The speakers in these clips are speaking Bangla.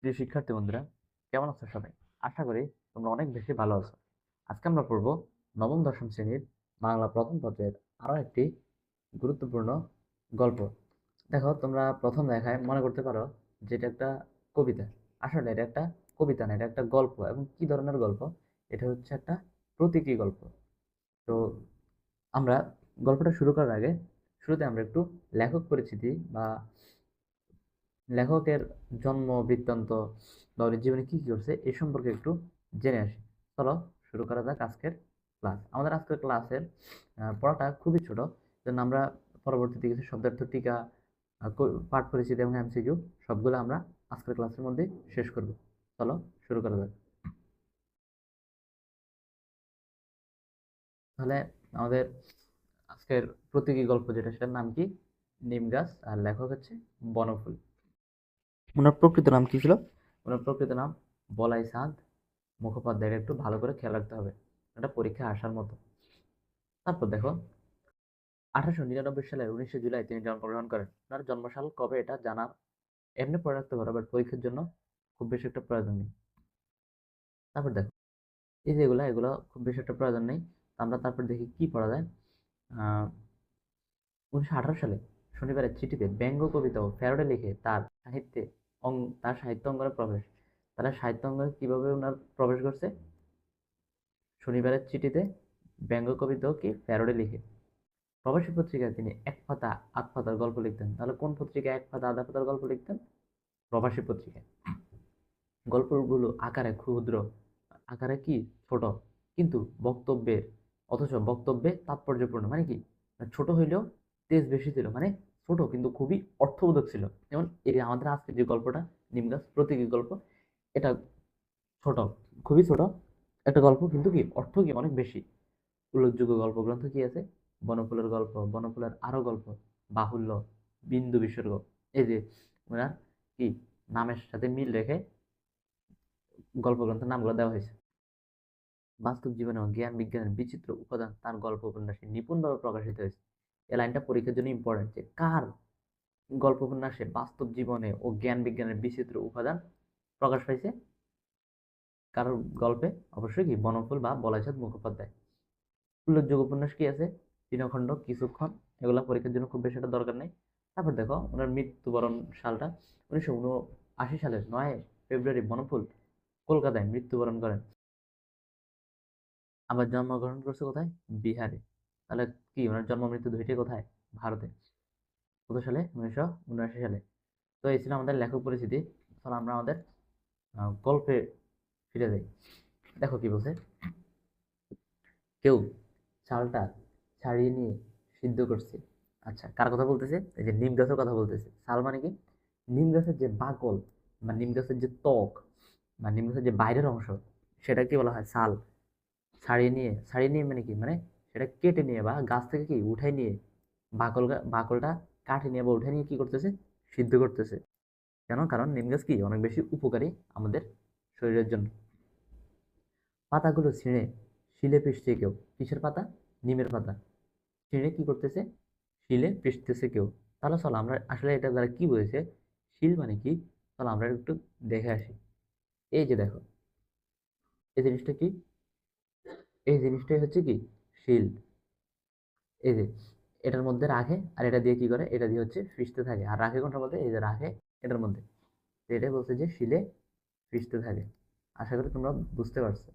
প্রিয় শিক্ষার্থী বন্ধুরা, কেমন আছো সবাই? আশা করি তোমরা অনেক বেশি ভালো আছো। আজকে আমরা পড়বো নবম দশম শ্রেণীর বাংলা প্রথম পত্রের আরো একটি গুরুত্বপূর্ণ গল্প। দেখো, তোমরা প্রথম দেখায় মনে করতে পারো যে এটা একটা কবিতা। আসলে এটা একটা কবিতা না, এটা একটা গল্প। এবং কি ধরনের গল্প? এটা হচ্ছে একটা প্রতীকী গল্প। তো আমরা গল্পটা শুরু করার আগে শুরুতে আমরা একটু লেখক পরিচিতি বা লেখকের জন্ম বৃত্তান্ত বা উনি জীবনে কি কি করছে এই সম্পর্কে একটু জেনে আসি। চলো শুরু করা যাক আজকের ক্লাস। আমাদের আজকের ক্লাসের পড়াটা খুবই ছোট, জন্য আমরা পরবর্তীতে কিছু শব্দার্থ টিকা, পাঠ পরিচিতি এবং এমসিকিউ সবগুলো আমরা আজকের ক্লাসের মধ্যে শেষ করব। চলো শুরু করা যাক। তাহলে আমাদের আজকের প্রতীকী গল্প যেটা, সেটার নাম কি? নিম গাছ। আর লেখক হচ্ছে বনফুল। ওনার প্রকৃত নাম কি ছিল? ওনার প্রকৃত নাম বলাই চাঁদ মুখোপাধ্যায়। একটু ভালো করে খেয়াল রাখতে হবে, এটা পরীক্ষা আসার মতো। তারপর দেখো, 1899 সালের 19 জুলাই তিনি জন্মগ্রহণ করেন। তার জন্মসাল কবে এটা জানার এমনি পড়ে রাখতে পারো, বাট পরীক্ষার জন্য খুব বেশি একটা প্রয়োজন নেই। তারপর দেখো, এই যে এগুলো খুব বেশি একটা প্রয়োজন নেই। আমরা তারপর দেখি কি পড়া যায়। 1918 সালে শনিবারের চিঠিতে ব্যঙ্গ কবিতা ও প্যারোডি লিখে তার সাহিত্য অঙ্গনে প্রবেশ। তাহলে সাহিত্য অঙ্গনে কিভাবে ওনার প্রবেশ করছে? শনিবারের চিঠিতে ব্যঙ্গ কবিতা ও কি প্যারোডি লিখে। প্রবাসী পত্রিকায় তিনি এক পাতা আধ পাতার গল্প লিখতেন। তাহলে কোন পত্রিকায় এক পাতা আধা পাতার গল্প লিখতেন? প্রবাসী পত্রিকায়। গল্পগুলো আকারে ক্ষুদ্র, আকারে কি ছোট, কিন্তু বক্তব্যে তাৎপর্যপূর্ণ। মানে কি? ছোট হইলেও তেজ বেশি ছিল, মানে ছোট কিন্তু খুবই অর্থবোধক ছিল। যেমন এই আমাদের আজকে যে গল্পটা, নিম গাছ প্রতীকী গল্প, এটা ছোট, খুবই ছোট একটা গল্প, কিন্তু কি অর্থ কি অনেক বেশি। উল্লেখযোগ্য গল্পগ্রন্থ কি আছে? বনফুলের গল্প, বনফুলের আরো গল্প, বাহুল্য, বিন্দু বিসর্গ। এই যে ওনার কি নামের সাথে মিল রেখে গল্পগ্রন্থের নামগুলো দেওয়া হয়েছে। বাস্তব জীবনে ও জ্ঞান বিজ্ঞানের বিচিত্র উপাদান তার গল্প উপন্যাসে নিপুণভাবে প্রকাশিত হয়েছে। এই লাইনটা পরীক্ষার জন্য ইম্পর্টেন্ট, যে কার গল্প উপন্যাসে বাস্তব জীবনে ও জ্ঞান বিজ্ঞানের বিচিত্র উপাদান প্রকাশ পাইছে? কার গল্পে? অবশ্যই কি বনফুল বা বলাইচাঁদ মুখোপাধ্যায়। উল্লেখযোগ্য উপন্যাস কি আছে? তৃণখণ্ড, কিছুক্ষণ। এগুলা পরীক্ষার জন্য খুব বেশি একটা দরকার নেই। তারপর দেখো ওনার মৃত্যুবরণ সালটা, 1979 সালের 9 ফেব্রুয়ারি বনফুল কলকাতায় মৃত্যুবরণ করেন। আবার জন্মগ্রহণ করছে কোথায়? বিহারে। তাহলে কি ওনার জন্ম মৃত্যু দুইটাই কোথায়? ভারতে। কত সালে? 1979 সালে। তো এই ছিল আমাদের লেখক পরিচিতি। তাহলে আমরা আমাদের গল্পে ফিরে যাই। দেখো কি বলছে। কেউ চালটা ছাড়িয়ে নিয়ে সিদ্ধ করছে। আচ্ছা, কার কথা বলতেছে? এই যে নিম গাছের কথা বলতেছে। চাল মানে কি? নিম গাছের যে বাকল বা নিম গাছের যে ত্বক বা নিম গাছের যে বাইরের অংশ, সেটা কি বলা হয়? চাল। ছাড়িয়ে নিয়ে মানে কি? মানে সেটা কেটে নিয়ে বা গাছ থেকে কি উঠাই নিয়ে, বাকলটা কাটে নিয়ে বা উঠে নিয়ে কি করতেছে? সিদ্ধ করতেছে। কেন? কারণ নিম গাছ কি অনেক বেশি উপকারী আমাদের শরীরের জন্য। পাতাগুলো ছিঁড়ে শিলে পিষছে কেউ। কিসের পাতা? নিমের পাতা। ছিঁড়ে কি করতেছে? শিলে পিষতেছে কেউ। তাহলে চলো আমরা আসলে এটা দ্বারা কি বুঝেছে, শিল মানে কি, চলো আমরা একটু দেখে আসি। এই যে দেখো, এই জিনিসটা কি? এই জিনিসটাই হচ্ছে কি? শিল। এই যে এটার মধ্যে রাখে, আর এটা দিয়ে কি করে? এটা দিয়ে হচ্ছে পিষতে থাকে। আর রাখে কোনটার মধ্যে? এই যে রাখে এটার মধ্যে। তো এটাই বলছে যে শিলে পিষতে থাকে। আশা করি তোমরা বুঝতে পারছো।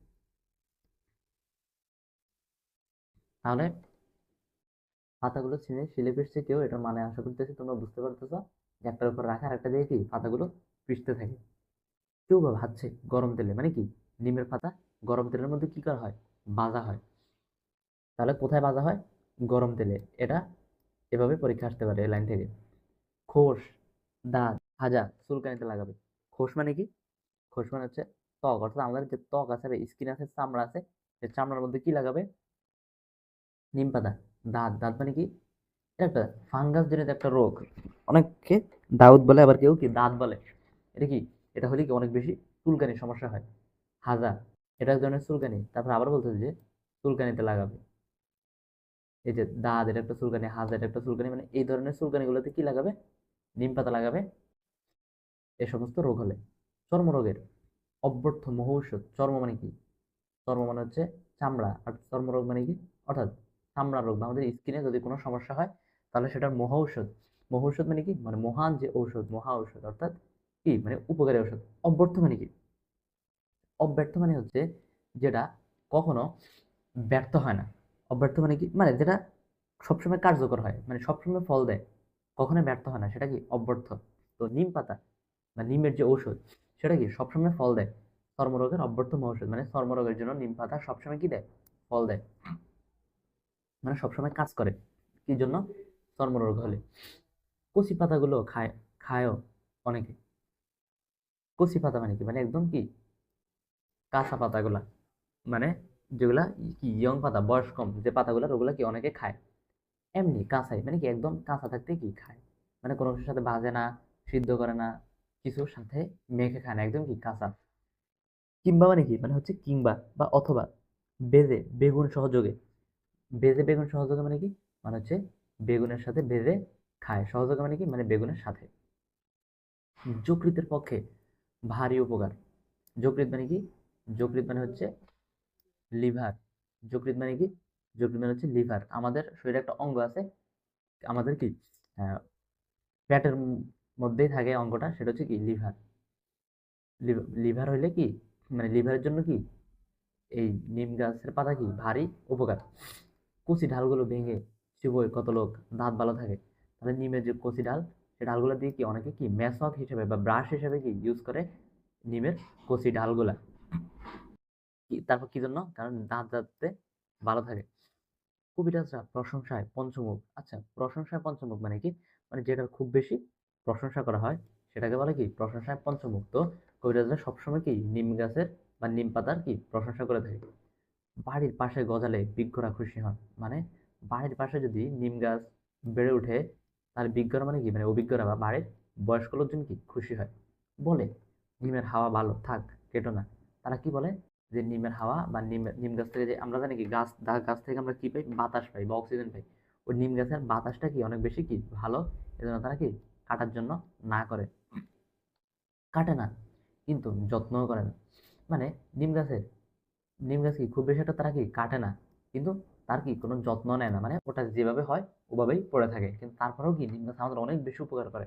তাহলে পাতাগুলো ছিঁড়ে শিলে পিষছে কেউ, এটার মানে আশা করতেছি তোমরা বুঝতে পারতেছো যে একটার উপর রাখা আর একটা দিয়ে কি পাতাগুলো পিষতে থাকে। কেউ বা ভাজছে গরম তেলে, মানে কি? নিমের পাতা গরম তেলের মধ্যে কি করা হয়? ভাজা হয়। তাহলে কোথায় ভাজা হয়? গরম তেলে। এটা এভাবে পরীক্ষা আসতে পারে এই লাইন থেকে। খোস, দাঁত, ভাজা চুলকানিতে লাগাবে। খোস মানে কি? খোস মানে হচ্ছে ত্বক, অর্থাৎ আমাদের যে ত্বক আছে, স্কিন আছে, চামড়া আছে, সেই চামড়ার মধ্যে কি লাগাবে? নিম পাতা। দাঁত মানে কি? এটা একটা ফাঙ্গাস জনিত একটা রোগ। অনেককে দাউদ বলে, আবার কেউ কি দাঁত বলে। এটা কি? এটা হলে কি অনেক বেশি চুলকানির সমস্যা হয়। হাজা, এটা এক ধরনের চুলকানি। তারপর আবার বলতেছে যে চুলকানিতে লাগাবে। এই যে দাঁত, এটা একটা চুলকানি, হাজা এটা একটা চুলকানি, মানে এই ধরনের চুলকানি গুলোতে কি লাগাবে? নিম পাতা লাগাবে এই সমস্ত রোগ হলে। চর্মরোগের অব্যর্থ মহৌষধ। চর্ম মানে কি? চর্ম মানে হচ্ছে চামড়া, আর চর্মরোগ মানে কি? অর্থাৎ চামড়া রোগ বা আমাদের স্কিনে যদি কোনো সমস্যা হয় তাহলে সেটার মহৌষধ। মহৌষধ মানে কি? মানে মহান যে ঔষধ, মহা ঔষধ, অর্থাৎ কি মানে উপকারী ঔষধ। অব্যর্থ মানে কি? অব্যর্থ মানে হচ্ছে যেটা কখনো ব্যর্থ হয় না। অব্যর্থ মানে কি? মানে যেটা সবসময় কার্যকর হয়, মানে সবসময় ফল দেয়, কখনোই ব্যর্থ হয় না, সেটা কি? অব্যর্থ। তো নিম পাতা বা নিমের যে ঔষধ, সেটা কি সবসময় ফল দেয়। চর্মরোগের অব্যর্থ ঔষধ মানে চর্মরোগের জন্য নিম পাতা সবসময় কি দেয়? ফল দেয়, মানে সবসময় কাজ করে। কি জন্য? চর্মরোগ হলে। কচি পাতাগুলো খায়ও অনেকে। কচি পাতা মানে কি? মানে একদম কি কাঁচা পাতাগুলা, মানে যেগুলা কি ইয়ং পাতা, বয়স কম যে পাতাগুলা, ওগুলা কি অনেকে খায়। এমনি কাঁচাই, মানে কি একদম কাঁচা থাকতে কি খায়, মানে কোনো কিছুর সাথে ভাজে না, সিদ্ধ করে না, কিছুর সাথে মেখে খায় না, একদম কি কাঁচা। কিংবা মানে কি? মানে হচ্ছে কিংবা বা অথবা বেজে বেগুন সহযোগে। বেজে বেগুন সহযোগে মানে কি? মানে হচ্ছে বেগুনের সাথে বেজে খায়। সহযোগে মানে কি? মানে বেগুনের সাথে। যকৃতের পক্ষে ভারী উপকার। যকৃৎ মানে কি? যকৃৎ মানে হচ্ছে লিভার। যকৃৎ মানে কি? যকৃৎ মানে হচ্ছে লিভার। আমাদের শরীরে একটা অঙ্গ আছে, আমাদের কি পেটের মধ্যেই থাকে অঙ্গটা, সেটা হচ্ছে কি লিভার। লিভার হইলে কি? মানে লিভারের জন্য কি এই নিম গাছের পাতা কি ভারী উপকার। কচি ঢালগুলো ভেঙে চিবোয় কত লোক, দাঁত ভালো থাকে। তাহলে নিমের যে কচি ঢাল, সেই ঢালগুলো দিয়ে কি অনেকে কি মেসওয়াক হিসেবে বা ব্রাশ হিসেবে কি ইউজ করে নিমের কচি ঢালগুলা। তারপর কি জন্য? কারণ দাঁত যাতে ভালো থাকে। কবিরাজরা প্রশংসায় পঞ্চমুখ। আচ্ছা, প্রশংসায় পঞ্চমুখ মানে কি? মানে যেটার খুব বেশি প্রশংসা করা হয় সেটাকে বলে কি? প্রশংসায় পঞ্চমুখ। তো কবিরাজরা সবসময় কি নিম গাছের বা নিম পাতার কি প্রশংসা করে থাকে। বাড়ির পাশে গজালে বিজ্ঞরা খুশি হন। মানে বাড়ির পাশে যদি নিম গাছ বেড়ে ওঠে তাহলে বিজ্ঞরা মানে কি? মানে অভিজ্ঞরা বা বাড়ির বয়স্ক লোকজন কি খুশি হয়। বলে নিমের হাওয়া ভালো, থাক, কেটো না। তারা কি বলে? যে নিমের হাওয়া বা নিম নিম গাছ থেকে যে আমরা জানি কি গাছ থেকে আমরা কি পাই? বাতাস পাই বা অক্সিজেন পাই। ওই নিম গাছের বাতাসটা কি অনেক বেশি কি ভালো, এজন্য তারা কি কাটার জন্য না করে, কাটে না, কিন্তু যত্নও করে না। মানে নিম গাছের নিম গাছ কি খুব বেশি একটা তারা কি কাটে না, কিন্তু তার কি কোনো যত্ন নেয় না, মানে ওটা যেভাবে হয় ওভাবেই পড়ে থাকে। কিন্তু তারপরেও কি নিম গাছ আমাদের অনেক বেশি উপকার করে।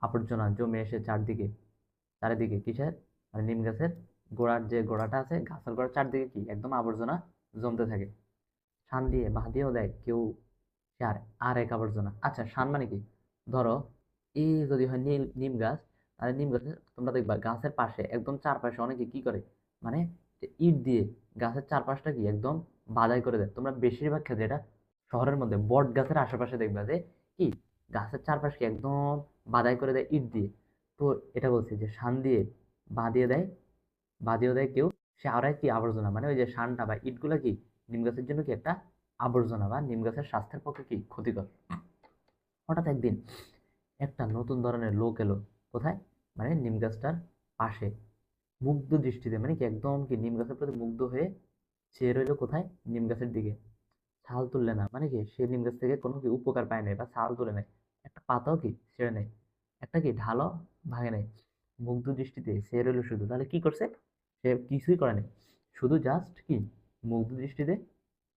আবর্জনা জমে এসে চারিদিকে কিসের? মানে নিম গাছের গোড়ার যে গোড়াটা আছে, গাছের গোড়ার চারদিকে কি একদম আবর্জনা জমতে থাকে। শান দিয়ে বাঁ দিয়েও দেয় কেউ, সে আর আর এক আবর্জনা। আচ্ছা, শান মানে কি? ধরো এই যদি হয় নিম গাছ, তাহলে নিম গাছের তোমরা দেখবা গাছের পাশে একদম চারপাশে অনেকে কি করে, মানে যে ইট দিয়ে গাছের চারপাশটা কি একদম বাধাই করে দেয়। তোমরা বেশিরভাগ ক্ষেত্রে এটা শহরের মধ্যে বট গাছের আশেপাশে দেখবা যে কি গাছের চারপাশকে একদম বাধাই করে দেয় ইট দিয়ে। তো এটা বলছি যে শান দিয়ে বাঁধিয়ে দেয়, বাঁধিয়ে দেয় কেউ, সে আর কি আবর্জনা, মানে ওই যে শানটা বা ইটগুলা কি নিম গাছের জন্য কি একটা আবর্জনা বা নিম গাছের স্বাস্থ্যের পক্ষে কি ক্ষতিকর। হঠাৎ একদিন একটা নতুন ধরনের লোক এলো। কোথায়? মানে নিম গাছটার পাশে। মুগ্ধ দৃষ্টিতে, মানে কি একদম কি নিম গাছের প্রতি মুগ্ধ হয়ে চেয়ে রইলো কোথায়? নিম গাছের দিকে। ছাল তুললে না, মানে কি সে নিম গাছ থেকে কোনো কি উপকার পায় নাই বা ছাল তুলে নেয়, একটা পাতাও কি ছেড়ে নেয়, একটা কি ঢালও ভাঙে নাই। মুগ্ধ দৃষ্টিতে চেয়ে রইলো শুধু। তাহলে কি করছে? সে কিছুই করে নাই, শুধু জাস্ট কি মুগ্ধ দৃষ্টিতে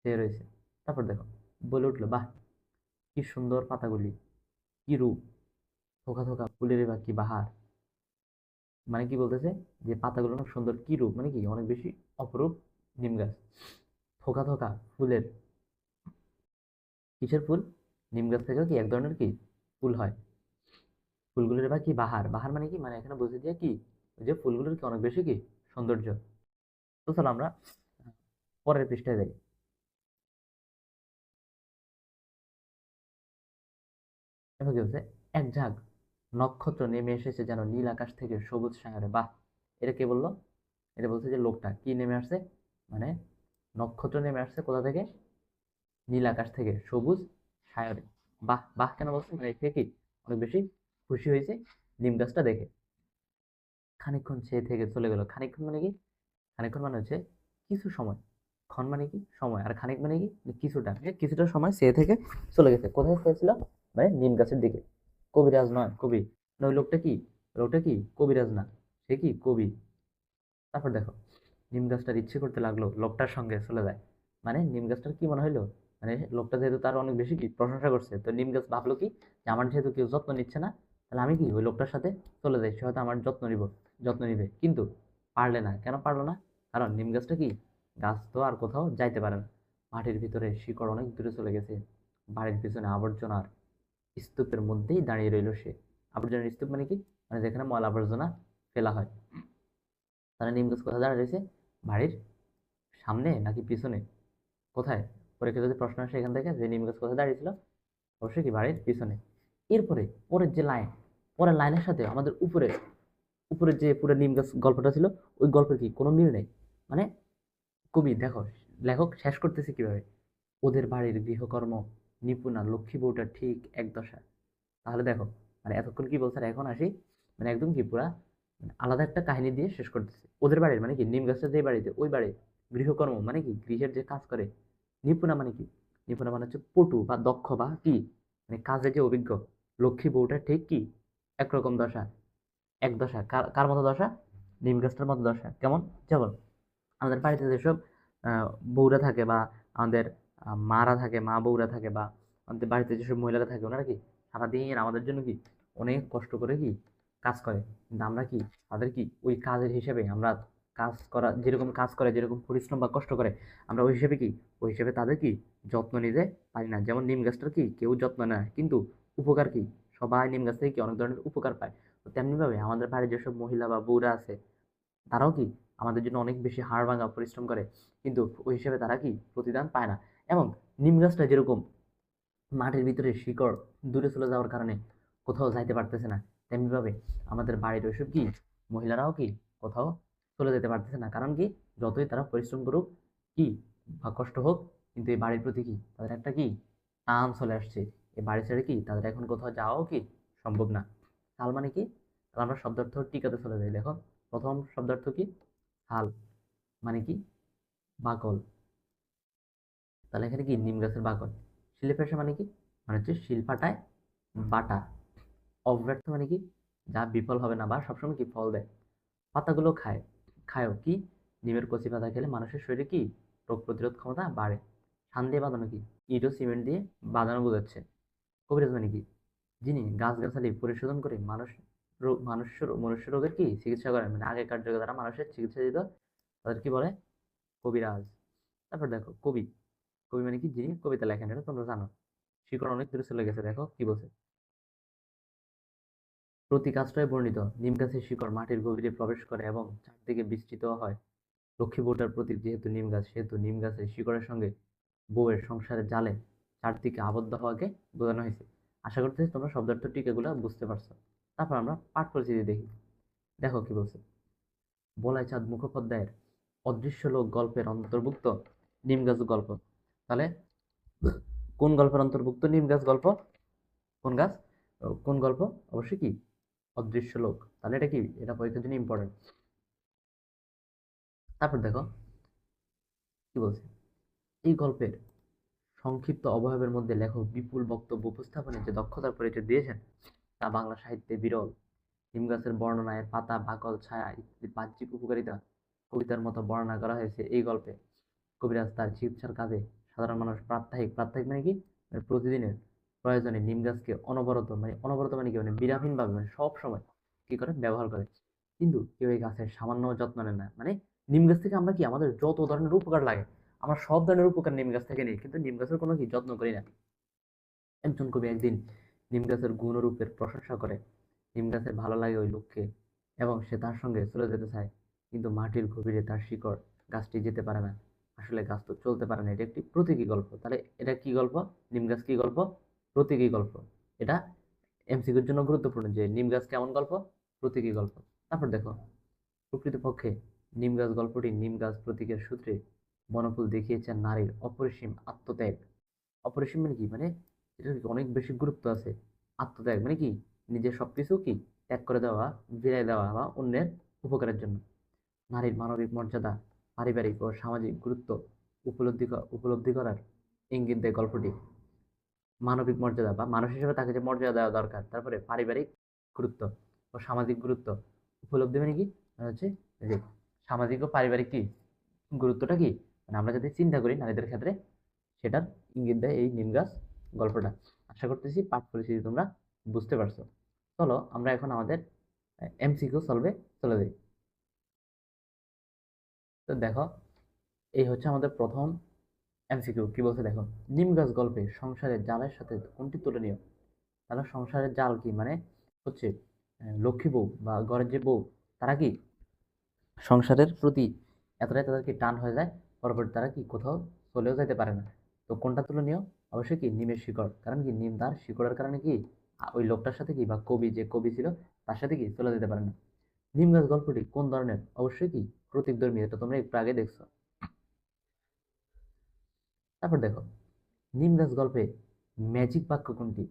চেয়ে রয়েছে। তারপর দেখো বলে উঠলো, বাহ কি সুন্দর পাতাগুলি, কি রূপ, থোকা থোকা ফুলের বা কি বাহার। মানে কি বলতেছে? যে পাতাগুলো অনেক সুন্দর, কি রূপ মানে কি অনেক বেশি অপরূপ নিম গাছ। থোকা থোকা ফুলের, কিসের ফুল? নিম গাছ থেকেও কি এক ধরনের কি ফুল হয়। ফুলগুলোর বা কি বাহার। বাহার মানে কি? মানে এখানে বুঝে দিয়ে কি ওই যে ফুলগুলোর কি অনেক বেশি কি সৌন্দর্য। তো চলো আমরা পরের পৃষ্ঠায় যাই। দেখো কি বলছে? এক ঝাঁক নক্ষত্র নেমে এসেছে যেন নীল আকাশ থেকে সবুজ সাগরে। বাহ! এটা কে বললো? এটা বলছে যে লোকটা কি নেমে আসছে, মানে নক্ষত্র নেমে আসছে কোথা থেকে? নীল আকাশ থেকে সবুজ সাগরে। বাহ বাহ কেন বলছে? মানে সে কি অনেক বেশি খুশি হয়েছে নিম গাছটা দেখে। খানিকক্ষণ সে থেকে চলে গেল। খানিকক্ষণ মানে কি? খানিকক্ষণ মানে হচ্ছে কিছু সময়। ক্ষণ মানে কি সময়, আর খানিক মানে কি কিছুটা, কিছুটা সময় সে থেকে চলে গেছে। কোথায় চেয়েছিল? মানে নিম গাছের দিকে। কবিরাজ নয়, কবি। না, ওই লোকটা কি? লোকটা কি কবিরাজ না, সে কি কবি। তারপর দেখো, নিম গাছটার ইচ্ছে করতে লাগলো লোকটার সঙ্গে চলে যায়। মানে নিম গাছটার কি মনে হইলো, মানে লোকটা যেহেতু তার অনেক বেশি কি প্রশংসা করছে, তো নিম গাছ ভাবলো কি যে আমার যেহেতু কেউ যত্ন নিচ্ছে না, তাহলে আমি কি ওই লোকটার সাথে চলে যাই, সে হয়তো আমার যত্ন নিবে। কিন্তু পারলে না। কেন পারলো না? কারণ নিম গাছটা কি, গাছ তো আর কোথাও যাইতে পারে না, মাটির ভিতরে শিকড় অনেক দূরে চলে গেছে। বাড়ির পিছনে আবর্জনার স্তূপের মধ্যেই দাঁড়িয়ে রইল সে। আবর্জনার স্তূপ মানে কি, মানে যেখানে ময়লা আবর্জনা ফেলা হয়। তাহলে নিম গাছ কোথায় দাঁড়িয়ে রয়েছে? বাড়ির সামনে নাকি পিছনে? কোথায়? পরীক্ষা যদি প্রশ্ন আসে এখান থেকে যে নিম গাছ কোথায় দাঁড়িয়েছিল, অবশ্যই কি বাড়ির পিছনে। এরপরে পরের যে লাইন, পরের লাইনের সাথে আমাদের উপরে উপরে যে পুরো নিম গাছ গল্পটা ছিল, ওই গল্পের কি কোনো মিল নেই। মানে কবি দেখো, লেখক শেষ করতেছে কিভাবে, ওদের বাড়ির গৃহকর্ম নিপুণা লক্ষ্মী বউটা ঠিক এক দশা। তাহলে দেখো, মানে এতক্ষণ কি বলছে আর এখন আসি, মানে একদম কি পুরা মানে আলাদা একটা কাহিনী দিয়ে শেষ করতেছে। ওদের বাড়ির মানে কি, নিম গাছটা যে বাড়িতে, ওই বাড়ির গৃহকর্ম মানে কি, গৃহের যে কাজ করে, নিপুণা মানে কি, নিপুণা মানে হচ্ছে পটু বা দক্ষ বা কি, মানে কাজে যে অভিজ্ঞ, লক্ষ্মী বউটা ঠিক কি একরকম দশা। এক দশা কার কার মতো দশা? নিম গাছটার মতো দশা। কেমন? যেমন আমাদের বাড়িতে যেসব আহ, বউরা থাকে বা আমাদের মারা থাকে, মা বউরা থাকে, বা আমাদের বাড়িতে যেসব মহিলারা থাকে, ওনারা কি সারাদিন আমাদের জন্য কি অনেক কষ্ট করে কি কাজ করে। কিন্তু আমরা কি তাদের কি ওই কাজের হিসেবে আমরা কাজ করা, যেরকম কাজ করে, যেরকম পরিশ্রম বা কষ্ট করে, আমরা ওই হিসেবে কি, ওই হিসেবে তাদের কি যত্ন নিতে পারি না। যেমন নিম গাছটার কি কেউ যত্ন নেয়, কিন্তু উপকার কি, সবাই নিম গাছ থেকে কি অনেক ধরনের উপকার পায়। তো তেমনি ভাবে আমাদের বাড়ির যেসব মহিলা বা বউরা আছে, তারাও কি আমাদের জন্য অনেক বেশি হাড় ভাঙা পরিশ্রম করে, কিন্তু ওই হিসেবে তারা কি প্রতিদান পায় না। এবং নিম গাছটা যেরকম মাটির ভিতরে শিকড় দূরে চলে যাওয়ার কারণে কোথাও যাইতে পারতেছে না, তেমনিভাবে আমাদের বাড়ির ওইসব কি মহিলারাও কি কোথাও চলে যেতে পারতেছে না। কারণ কি, যতই তারা পরিশ্রম করুক কি বা কষ্ট হোক, কিন্তু এই বাড়ির প্রতি কি তাদের একটা কি টান চলে আসছে। এই বাড়ি ছেড়ে কি তাদের এখন কোথাও যাওয়াও কি সম্ভব না। তাল মানে কি? তাহলে আমরা শব্দার্থ টিকাতে চলে যাই। দেখো, প্রথম শব্দার্থ কি? হাল মানে কি বাকল। তাহলে এখানে কি নিম গাছের বাকল। শিলে মানে কি, মানে হচ্ছে শিল পাটায় বাটা। অব্যর্থ মানে কি, যা বিফল হবে না বা সবসময় কি ফল দেয়। পাতাগুলো খায়, খায়ও কি, নিমের কচি পাতা খেলে মানুষের শরীরে কি রোগ প্রতিরোধ ক্ষমতা বাড়ে। ধান দিয়ে বাঁধানো কি, ইট ও সিমেন্ট দিয়ে বাঁধানো বোঝাচ্ছে। কবিরাজ মানে কি, যিনি গাছগাছালি পরিশোধন করে মনুষ্য রোগের কি চিকিৎসা করেন, মানে আগেকার যুগে যারা মানুষের চিকিৎসা দিত, তাদের কি বলে? কবিরাজ। তারপর দেখো কবি, কবি মানে কি, যিনি কবিতা লেখেন, এটা তোমরা জানো। শিকড় অনেক দূরে চলে গেছে, দেখো কি বলছে। প্রতীকাশ্রয়ে বর্ণিত নিম গাছের শিকড় মাটির গভীরে প্রবেশ করে এবং চারদিকে বিস্তৃত হয়। লক্ষ্মী বউটার প্রতীক যেহেতু নিম গাছ, সেহেতু নিম গাছের শিকড়ের সঙ্গে বউয়ের সংসারের জালে চারদিকে আবদ্ধ হওয়াকে বোঝানো হয়েছে। আশা করতেছি তোমরা শব্দার্থ টিকাগুলো বুঝতে পারছো। তারপর আমরা পাঠ পরিচিতি দেখি। দেখো কি বলছে। বলাই চাঁদ মুখোপাধ্যায়ের অদৃশ্য লোক গল্পের অন্তর্ভুক্ত নিম গাছ গল্প। তাহলে কোন গল্পের অন্তর্ভুক্ত নিম গাছ গল্প? কোন গাছ, কোন গল্প? অবশ্যই কি অদৃশ্য লোক। তাহলে এটা কি, এটা পরীক্ষার জন্য ইম্পর্টেন্ট। তারপর দেখো কি বলছে। এই গল্পের সংক্ষিপ্ত অবয়বের মধ্যে লেখক বিপুল বক্তব্য উপস্থাপনে যে দক্ষতার পরিচয় দিয়েছেন, তা বাংলা সাহিত্যে বিরল। নিম গাছের বর্ণনায় পাতা, বাকল, ছায়া ইত্যাদি বাহ্যিক উপকারিতা কবিতার মতো বর্ণনা করা হয়েছে এই গল্পে। কবিরাজ তার চিকিৎসার কাজে সাধারণ মানুষ প্রাত্যহিক মানে কি, মানে প্রতিদিনের প্রয়োজনে নিম গাছকে অনবরত মানে কি, মানে বিরামহীন ভাবে, মানে সব সময় কি করে ব্যবহার করে। কিন্তু কেউ এই গাছের সামান্য যত্ন নেয় না। মানে নিম গাছ থেকে আমরা কি আমাদের যত ধরনের উপকার লাগে, আমরা সব ধরনের উপকার নিম গাছ থেকে নিই, কিন্তু নিম গাছের কোনো কি যত্ন করি না। একজন কবি একদিন নিম গাছের গুণরূপের প্রশংসা করে। নিম গাছের ভালো লাগে ওই লোককে এবং সে তার সঙ্গে চলে যেতে চায়, কিন্তু মাটির গভীরে তার শিকড় গাছটি যেতে পারে না। আসলে গাছ তো চলতে পারে না। এটা একটি প্রতীকী গল্প। তাহলে এটা কি গল্প? নিম গাছ কি গল্প? প্রতীকী গল্প। এটা এমসিকিউর জন্য গুরুত্বপূর্ণ যে নিম গাছ কেমন গল্প, প্রতীকী গল্প। তারপর দেখো, প্রকৃতপক্ষে নিম গাছ গল্পটি নিম গাছ প্রতীকের সূত্রে বনফুল দেখিয়েছেন নারীর অপরিসীম আত্মত্যাগ। অপরিসীম মানে কি, মানে এটার অনেক বেশি গুরুত্ব আছে। আত্মত্যাগ মানে কি, নিজের সবকিছু কি ত্যাগ করে দেওয়া, বিলাই দেওয়া বা অন্যের উপকারের জন্য। নারীর মানবিক মর্যাদা, পারিবারিক ও সামাজিক গুরুত্ব উপলব্ধি করার ইঙ্গিত দেয় গল্পটি। মানবিক মর্যাদা বা মানুষ হিসেবে তাকে যে মর্যাদা দেওয়া দরকার, তারপরে পারিবারিক গুরুত্ব ও সামাজিক গুরুত্ব, উপলব্ধি মানে কি, মানে হচ্ছে এই যে সামাজিক ও পারিবারিক কি গুরুত্বটা কি, মানে আমরা যদি চিন্তা করি নারীদের ক্ষেত্রে, সেটার ইঙ্গিত দেয় এই নিম গাছ গল্পটা। আশা করতেছি পাঠ পরিস্থিতি তোমরা বুঝতে পারছো। চলো আমরা এখন আমাদের এমসিকিউ সলভে চলে যাই। তো দেখো, এই হচ্ছে আমাদের প্রথম এমসিকিউ। কি বলছে দেখো, নিম গাছ গল্পে সংসারের জালের সাথে কোনটি তুলনীয়? তাহলে সংসারের জাল কি, মানে হচ্ছে লক্ষ্মী বউ বা ঘরের যে বউ, তারা কি সংসারের প্রতি এতটাই তাদের কি টান হয়ে যায়, পরবর্তী তারা কি কোথাও চলেও যেতে পারে না। তো কোনটা তুলনীয়? অবশ্যই কি নিমের শিকড়, কারণ কি নিম তার শিকড়ের কারণে কি ওই লোকটার সাথে কি, বা কবি যে কবি ছিল তার সাথে কি চলে যেতে পারে না। নিম গাছ গল্পটি কোন ধরনের? অবশ্যই কি প্রতীকধর্মী, এটা তোমরা একটু আগে দেখছো। তারপর দেখো, নিম গাছ গল্পে ম্যাজিক বাক্য কোনটি?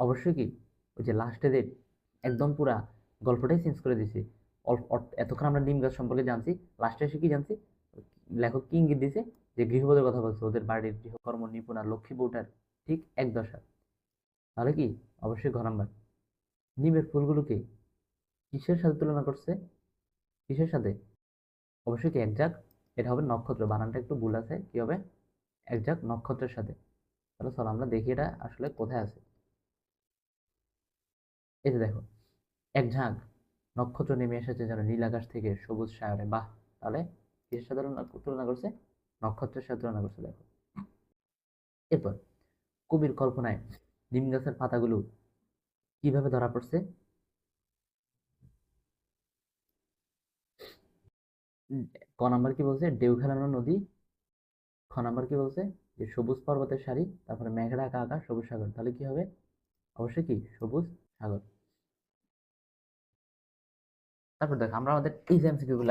অবশ্যই কি ওই যে লাস্টে যে একদম পুরা গল্পটাই চেঞ্জ করে দিছি। এতক্ষণ আমরা নিম গাছ সম্পর্কে জানছি, লাস্টে এসে কি জানছি, লেখক কি ইঙ্গিত দিছে, যে গৃহবধূর কথা বলছে, ওদের বাড়ির গৃহকর্ম নিপুণা লক্ষ্মী বউটার ঠিক এক দশা। তাহলে কি অবশ্যই ঘ নাম্বার। নিমের ফুলগুলোকে কিসের সাথে তুলনা করছে? কিসের সাথে? অবশ্যই কি এক ঝাঁক, এটা হবে নক্ষত্র, বানানটা একটু ভুল আছে, কি হবে এক ঝাঁক নক্ষত্রের সাথে। তাহলে চলো আমরা দেখি এটা আসলে কোথায় আছে। এই যে দেখো, এক ঝাঁক নক্ষত্র নেমে এসেছে যেন নীল আকাশ থেকে সবুজ সাগরে। বাহ! তাহলে কিসের সাথে তুলনা করছে? নক্ষত্রের সাথে তুলনা করছে, দেখো। এরপর কবির কল্পনায় নিম গাছের পাতাগুলো কিভাবে ধরা পড়ছে? উম, ক নাম্বার কি বলছে? ঢেউ খেলানো নদী। খ নাম্বার কি বলছে? যে সবুজ পর্বতের সারি, তারপরে মেঘ ঢাকা আকাশ, সবুজ সাগর। তাহলে কি হবে? অবশ্যই কি সবুজ সাগর। তারপর দেখো, আমরা আমাদের এই যে এমসিকিউ গুলো,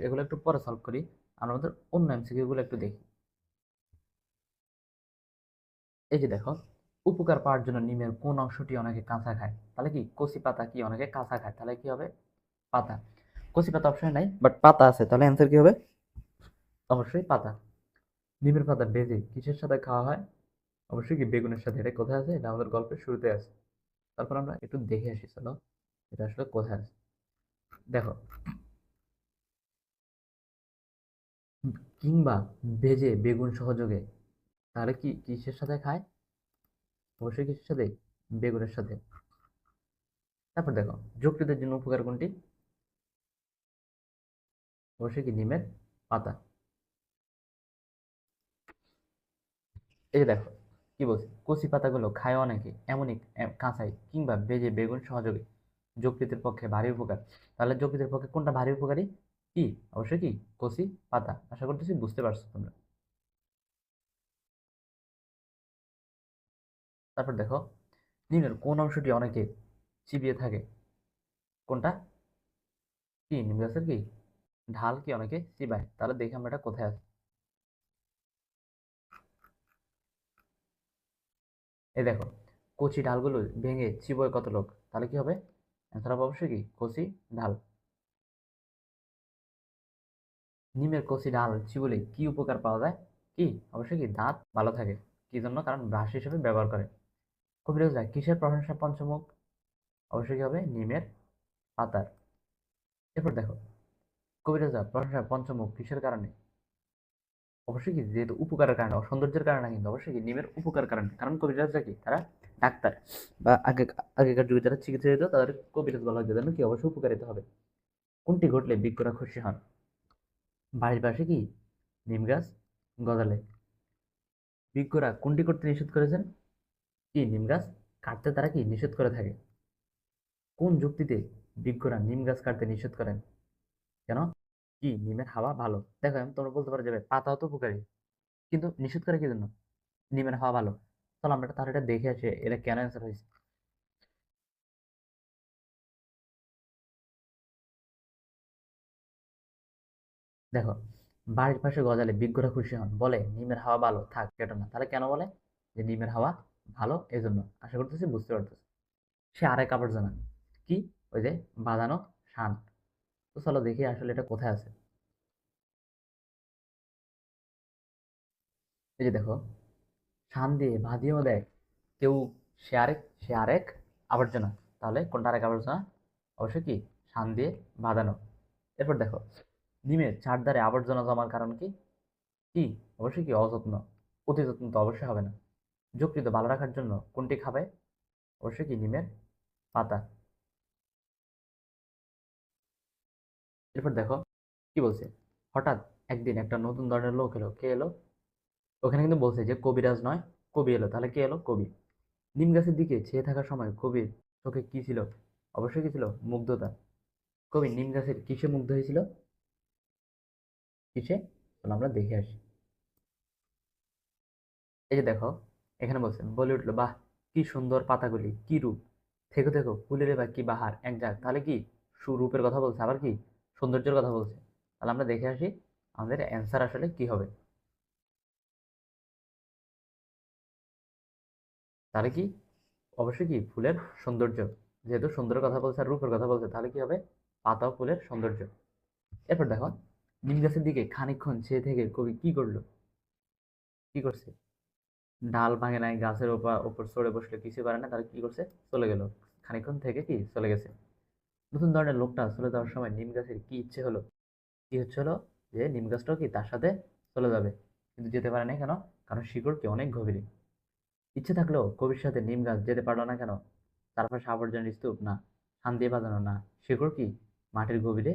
এগুলো একটু পরে সলভ করি। আমরা আমাদের অন্য এমসিকিউ গুলো একটু দেখি। এই যে দেখো, উপকার পাওয়ার জন্য নিমের কোন অংশটি অনেকে কাঁচা খায়? তাহলে কি কচি পাতা কি অনেকে কাঁচা খায়? তাহলে কি হবে? পাতা। কচি পাতা অপশন নাই, বাট পাতা আছে, তাহলে অ্যান্সার কি হবে? অবশ্যই পাতা। নিমের পাতা ভেজে কিসের সাথে খাওয়া হয়? অবশ্যই কি বেগুনের সাথে। এটা কোথায় আছে? এটা আমাদের গল্পের শুরুতে আছে। তারপর আমরা একটু দেখে আসি, চলো এটা আসলে কোথায় আছে। দেখো, কিংবা ভেজে বেগুন সহযোগে, তাহলে কি কিসের সাথে খায়? অবশ্যই কিসের সাথে? বেগুনের সাথে। তারপর দেখো, যকৃতের জন্য উপকার কোনটি? অবশ্যই কি নিমের পাতা। এই যে দেখো, কি বলছে, কচি পাতাগুলো খায় অনেকে, এমনই কাঁচাই কিংবা ভেজে বেগুন সহযোগে যকৃতের পক্ষে ভারী উপকার। তাহলে যকৃতের পক্ষে কোনটা ভারী উপকারী? কি? অবশ্যই কি কচি পাতা। আশা করতেছি বুঝতে পারছো তোমরা। তারপর দেখো, নিমের কোন অংশটি অনেকে চিবিয়ে থাকে? কোনটা? কি নিম গাছের কি ঢাল কি অনেকে চিবায়? তাহলে দেখি আমরা এটা কোথায় আছে। এই দেখো, কচি ঢালগুলো ভেঙে চিবোয় কত লোক? তাহলে কি হবে? অ্যান্সার হবে অবশ্যই কি কচি ঢাল। নিমের কচি ডাল চিবলে কি উপকার পাওয়া যায়? কি? অবশ্যই কি দাঁত ভালো থাকে। কি জন্য? কারণ ব্রাশ হিসেবে ব্যবহার করে। কবিরাজরা কিসের প্রশংসা পঞ্চমুখ? অবশ্যই কি হবে? নিমের পাতার। এরপর দেখো, কবিরাজরা প্রশংসা পঞ্চমুখ কিসের কারণে? অবশ্যই কি যেহেতু উপকারের কারণে, সৌন্দর্যের কারণে কিন্তু অবশ্যই কি নিমের উপকার কারণে। কারণ কবিরাজরা কি, তারা ডাক্তার, বা আগেকার যুগে যারা চিকিৎসা দিত তাদের কবিরাজ বলা হতো, জন্য কি অবশ্যই উপকারিত হবে। কোনটি ঘটলে বিজ্ঞরা খুশি হন? বাড়ির পাশে কি নিম গাছ গজালে বিজ্ঞরা কোনটি করতে নিষেধ করেছেন? কি নিম গাছ কাটতে তারা কি নিষেধ করে থাকে। কোন যুক্তিতে বিজ্ঞরা নিম গাছ কাটতে নিষেধ করেন? কেন? কি নিমের হাওয়া ভালো। দেখো, আমি তোমরা বলতে পারো যাবে পাতাও তো উপকারী, কিন্তু নিষেধ করে কি জন্য? নিমের হাওয়া ভালো। চলো আমরা তাহলে এটা দেখে আসি, এটা কেন অ্যান্সার হয়েছে। দেখো, বাড়ির পাশে গজালে বিজ্ঞরা খুশি হন, বলে নিমের হাওয়া ভালো, থাক কেটো না। তাহলে কেন বলে যে নিমের হাওয়া ভালো? এজন্য। আশা করতেছি বুঝতে পারতেছি। সে আরেক আবর্জনা কি? ওই যে বাঁধানো শান। তো চলো দেখি আসলে এটা কোথায় আছে। এই যে দেখো, শান দিয়ে বাঁধিয়েও দেয় কেউ, সে আরেক আবর্জনা। তাহলে কোনটা আরেক আবর্জনা? অবশ্যই কি শান দিয়ে বাঁধানো। এরপর দেখো, ডিমের চারধারে আবর্জনা জমার কারণ কি? কি? অবশ্যই কি অযত্ন। অতি যত্ন তো অবশ্যই হবে না। যকৃত ভালো রাখার জন্য কোনটি খাবে? অবশ্যই কি নিমের পাতা। এরপর দেখো কি বলছে, হঠাৎ একদিন একটা নতুন ধরনের লোক এলো। কে এলো? ওখানে কিন্তু বলছে যে কবিরাজ নয়, কবি এলো। তাহলে কে এলো? কবি। নিম গাছের দিকে চেয়ে থাকার সময় কবির চোখে কি ছিল? অবশ্যই কি ছিল? মুগ্ধতা। কবি নিম গাছের কিসে মুগ্ধ হয়েছিল? কিসে? চলো আমরা দেখে আসি। এই যে দেখো, এখানে বলছে, বলে উঠলো, বাহ কি সুন্দর পাতাগুলি, কি রূপ, থেকো থেকো ফুলের বা কি বাহার এক যাক। তাহলে কি সুরূপের কথা বলছে, আবার কি সৌন্দর্যের কথা বলছে। তাহলে আমরা দেখে আসি আমাদের অ্যান্সার আসলে কি হবে। তাহলে কি অবশ্যই কি ফুলের সৌন্দর্য। যেহেতু সুন্দরের কথা বলছে আর রূপের কথা বলছে, তাহলে কি হবে? পাতা ও ফুলের সৌন্দর্য। এরপর দেখো, নিম গাছের দিকে খানিকক্ষণ চেয়ে থেকে কবি কি করলো? কি করছে? ডাল ভাঙে নাই, গাছের ওপর চড়ে বসলে কিছু পারে না, তারা কি করছে? চলে গেল। খানিকক্ষণ থেকে কি চলে গেছে। নতুন ধরনের লোকটা চলে যাওয়ার সময় নিম গাছের কি ইচ্ছে হলো? কি হচ্ছিল? যে নিম গাছটাও কি তার সাথে চলে যাবে, কিন্তু যেতে পারে না। কেন? কারণ শিকড় কি অনেক গভীরে। ইচ্ছে থাকলেও কবির সাথে নিম গাছ যেতে পারলো না। কেন? চারপাশে আবর্জনার স্তূপ না, শান দিয়ে বাঁধানো না, শিকড় কি মাটির গভীরে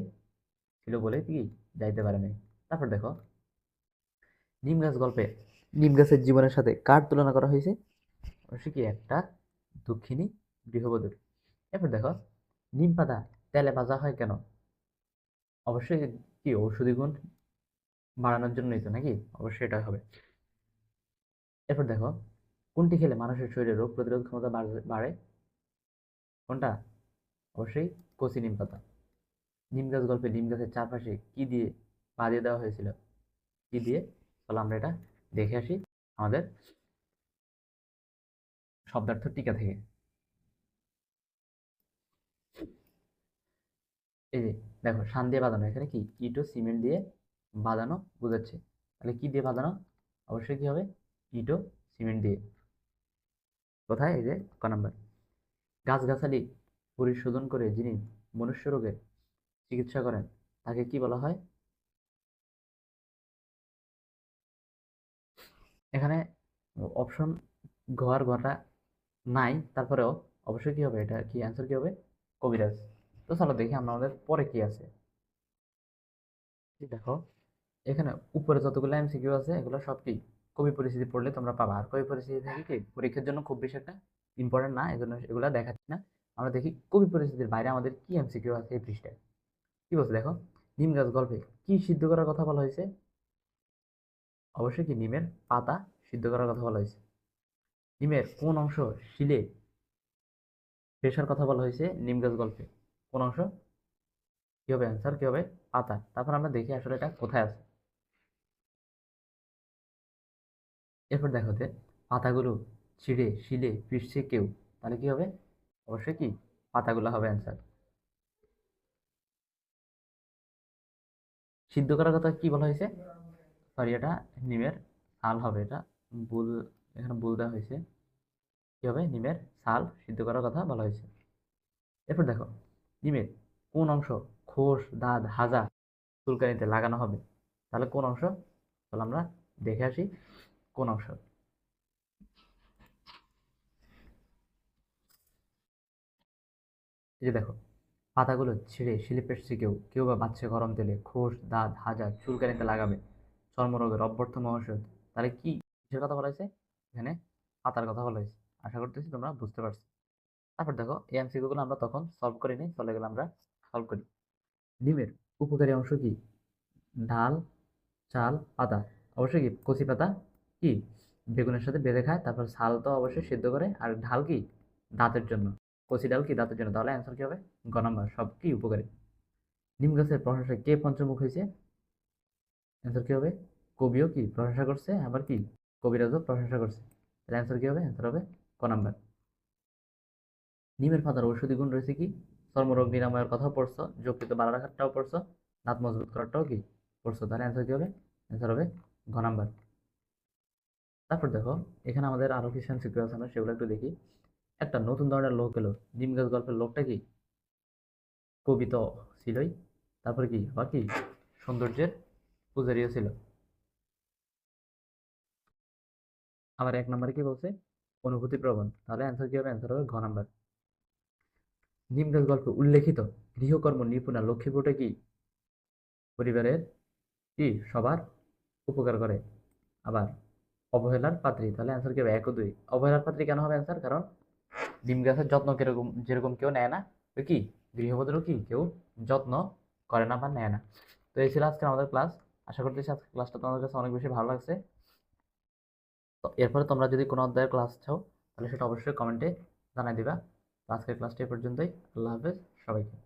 ছিল বলে কি যাইতে পারে নাই। তারপর দেখো, নিম গাছ গল্পে নিম গাছের জীবনের সাথে কার তুলনা করা হয়েছে? অবশ্যই কি একটা দুঃখিনী গৃহবধূর। এরপর দেখো, নিম পাতা তেলে ভাজা হয় কেন? অবশ্যই কি ঔষধি গুণ বাড়ানোর জন্যই তো, নাকি? অবশ্যই এটা হবে। এরপর দেখো, কোনটি খেলে মানুষের শরীরে রোগ প্রতিরোধ ক্ষমতা বাড়ে? কোনটা? অবশ্যই কচি নিম পাতা। নিম গাছ গল্পে নিম গাছের চারপাশে কি দিয়ে বাঁধিয়ে দেওয়া হয়েছিল? কি দিয়ে? চলো আমরা এটা দেখে আসি আমাদের শব্দার্থ টিকা থেকে। এই যে দেখো, শান দিয়ে বাঁধানো, এখানে কি ইট ও সিমেন্ট দিয়ে বাঁধানো বোঝাচ্ছে। তাহলে কি দিয়ে বাঁধানো? অবশ্যই কি হবে? ইট ও সিমেন্ট দিয়ে। কোথায়? এই যে ক নাম্বার। গাছগাছালি পরিশোধন করে যিনি মনুষ্য রোগের চিকিৎসা করেন তাকে কি বলা হয়? এখানে অপশন ঘর ঘটা নাই, তারপরেও অবশ্যই কি হবে? এটা কি অ্যান্সার কি হবে? কবিরাজ। তো চলো দেখি আমরা আমাদের পরে কি আছে। এই দেখো, এখানে উপরে যতগুলো এমসিকিউ আছে এগুলো সব কি কবি পরিস্থিতি পড়লে তোমরা পাবা। আর কবি পরিস্থিতি থেকে কি পরীক্ষার জন্য খুব বেশি একটা ইম্পর্টেন্ট না, এজন্য এগুলো দেখাচ্ছি না। আমরা দেখি কবি পরিস্থিতির বাইরে আমাদের কি এমসিকিউ আছে এই পৃষ্ঠায়। কি বলছে দেখো, নিম গাছ গল্পে কি সিদ্ধ করার কথা বলা হয়েছে? অবশ্যই কি নিমের পাতা সিদ্ধ করার কথা বলা হয়েছে। নিমের কোন অংশ শিলে পেশার কথা বলা হয়েছে নিম গাছ গল্পে? কোন অংশ? কি হবে অ্যান্সার? কি হবে? পাতা। তারপর আমরা দেখি আসলে এটা কোথায় আছে। এরপর দেখো যে পাতাগুলো ছিঁড়ে শিলে পিষছে কেউ, তাহলে কি হবে? অবশ্যই কি পাতাগুলো হবে অ্যান্সার। সিদ্ধ করার কথা কি বলা হয়েছে? সরি, এটা নিমের ছাল হবে। এটা ভুল, এখানে ভুল দেওয়া হয়েছে। কি হবে? নিমের ছাল সিদ্ধ করার কথা বলা হয়েছে। এরপর দেখো, নিমের কোন অংশ খোস দাঁত হাজা চুলকানিতে লাগানো হবে? তাহলে কোন অংশ? তাহলে আমরা দেখে আসি কোন অংশ। এই যে দেখো, পাতাগুলো ছিঁড়ে শিল্পের কেউ কেউ বা বাচ্চা গরম তেলে খোস দাঁত হাজা চুলকানিতে লাগাবে চর্মরোগের অভ্যর্থম ঔষধ। তাহলে কি কিসের কথা বলা হয়েছে? এখানে পাতার কথা বলা হয়েছে। আশা করতেছি তোমরা বুঝতে পারছো। তারপর দেখো, এই এমসিকিউ গুলো আমরা তখন সলভ করিনি, চলে গেলে আমরা সলভ করি। ডিমের উপকারী অংশ কি? ডাল, চাল, পাতা। অবশ্যই কি কচি পাতা কি বেগুনের সাথে বেঁধে খায়। তারপর ছাল তো অবশ্যই সিদ্ধ করে। আর ঢাল কি দাঁতের জন্য। কচি ডাল কি দাঁতের জন্য। তাহলে অ্যান্সার কি হবে? গ নাম্বার, সব কি উপকারী। নিম গাছের প্রশংসায় কে পঞ্চমুখ হয়েছে? অ্যান্সার কি হবে? কবিও কি প্রশংসা করছে, আবার কি কবিরাজও প্রশংসা করছে। তাহলে অ্যান্সার কি হবে? অ্যান্সার হবে ক নাম্বার। নিমের পাতার ঔষধি গুণ রয়েছে কি? চর্মরোগ নিরাময়ের কথাও পড়ছো, যকৃত ভালো রাখারটাও পড়ছো, দাঁত মজবুত করারটাও কি পড়ছো। তাহলে অ্যান্সার কি হবে? অ্যান্সার হবে ঘ নাম্বার। তারপর দেখো, এখানে আমাদের আরো কিছু এমসিকিউ আছে, আমরা সেগুলো একটু দেখি। একটা নতুন ধরনের লোক এলো। নিম গাছ গল্পের লোকটা কি? কবি তো ছিলই, তারপরে কি আবার কি সৌন্দর্যের পূজারীও ছিল। আবার 1 নম্বরে কি বলছে, অনুভূতি প্রবণ, তাহলে অ্যান্সার কি হবে, অ্যান্সার হবে ঘ নাম্বার। নিমগাছ গল্পে উল্লেখিত গৃহকর্ম নিপুণা লক্ষ্মীপুটে কি পরিবারের কি সবার উপকার করে। আবার অবহেলার পাত্রী, তাহলে অ্যান্সার কি হবে 1 ও 2। অবহেলার পাত্রী কেন হবে অ্যান্সার, কারণ নিম গাছের যত্ন কিরকম যেরকম কেউ নেয় না, তো কি গৃহবধূরও কি কেউ যত্ন করে না বা নেয় না। তো এই ছিল আজকে আমাদের ক্লাস। আশা করতেছি আজকে ক্লাসটা তোমাদের কাছে অনেক বেশি ভালো লাগছে। তো এরপরে তোমরা যদি কোনো অধ্যায়ের ক্লাস চাও তাহলে সেটা অবশ্যই কমেন্টে জানাই দিবা। তো আজকের ক্লাসটা এই পর্যন্তই। আল্লাহ হাফেজ সবাইকে।